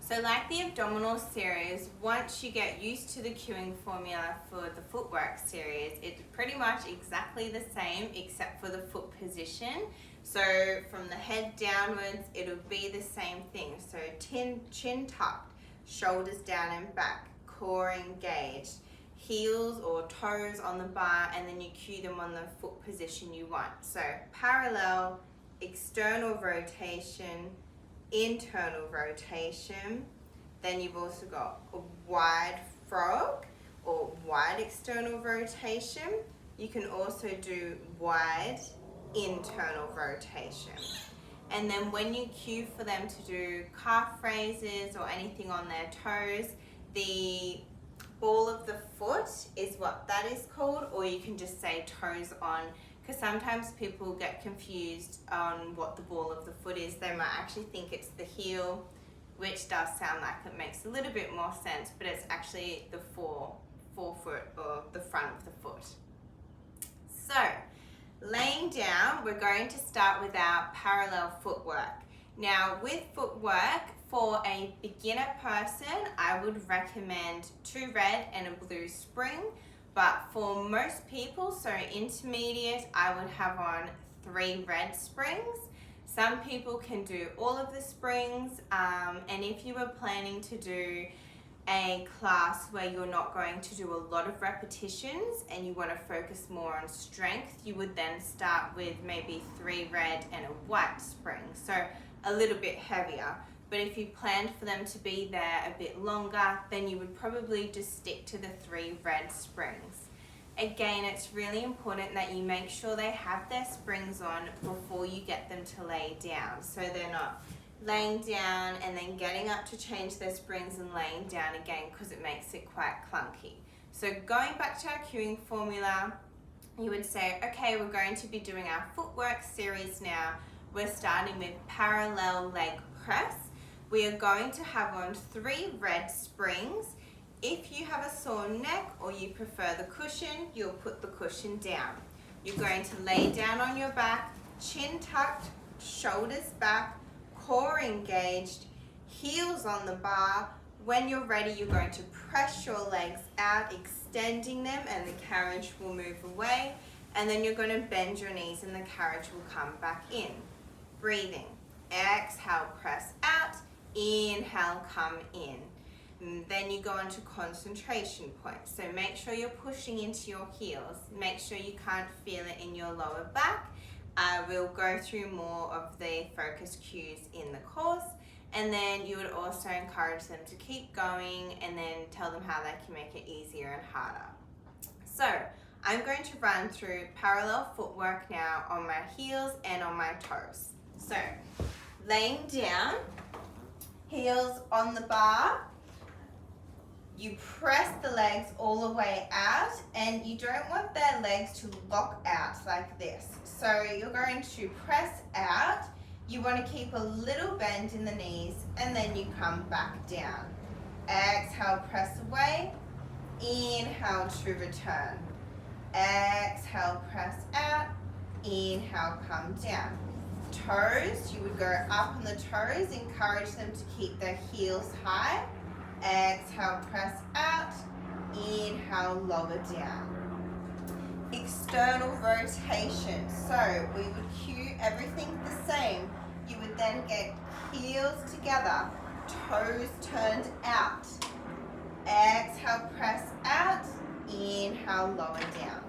So like the abdominal series, once you get used to the cueing formula for the footwork series, it's pretty much exactly the same except for the foot position. So from the head downwards, it'll be the same thing. So chin tucked, shoulders down and back, core engaged, heels or toes on the bar, and then you cue them on the foot position you want. So parallel, external rotation, internal rotation. Then you've also got a wide frog or wide external rotation. You can also do wide internal rotation. And then when you cue for them to do calf raises or anything on their toes, the ball of the foot is what that is called, or you can just say toes on, because sometimes people get confused on what the ball of the foot is. They might actually think it's the heel, which does sound like it makes a little bit more sense, but it's actually the forefoot or the front of the foot. So laying down, we're going to start with our parallel footwork. Now with footwork, for a beginner person, I would recommend 2 red and a blue spring, but for most people, so intermediate, I would have on 3 red springs. Some people can do all of the springs, and if you were planning to do a class where you're not going to do a lot of repetitions and you want to focus more on strength, you would then start with maybe 3 red and a white spring, so a little bit heavier. But if you planned for them to be there a bit longer, then you would probably just stick to the 3 red springs. Again, it's really important that you make sure they have their springs on before you get them to lay down, so they're not laying down and then getting up to change their springs and laying down again, because it makes it quite clunky. So going back to our cueing formula, you would say, okay, we're going to be doing our footwork series now. We're starting with parallel leg press. We are going to have on 3 red springs. If you have a sore neck or you prefer the cushion, you'll put the cushion down. You're going to lay down on your back, chin tucked, shoulders back, core engaged, heels on the bar. When you're ready, you're going to press your legs out, extending them, and the carriage will move away. And then you're going to bend your knees and the carriage will come back in. Breathing. Exhale, press out. Inhale, come in. And then you go into concentration points. So make sure you're pushing into your heels. Make sure you can't feel it in your lower back. We'll go through more of the focus cues in the course. And then you would also encourage them to keep going and then tell them how they can make it easier and harder. So I'm going to run through parallel footwork now on my heels and on my toes. So laying down, heels on the bar, you press the legs all the way out, and you don't want their legs to lock out like this. So you're going to press out, you want to keep a little bend in the knees, and then you come back down. Exhale, press away, inhale to return. Exhale, press out, inhale, come down. Toes, you would go up on the toes, encourage them to keep their heels high. Exhale, press out, inhale, lower down. External rotation, so we would cue everything the same. You would then get heels together, toes turned out. Exhale, press out, inhale, lower down.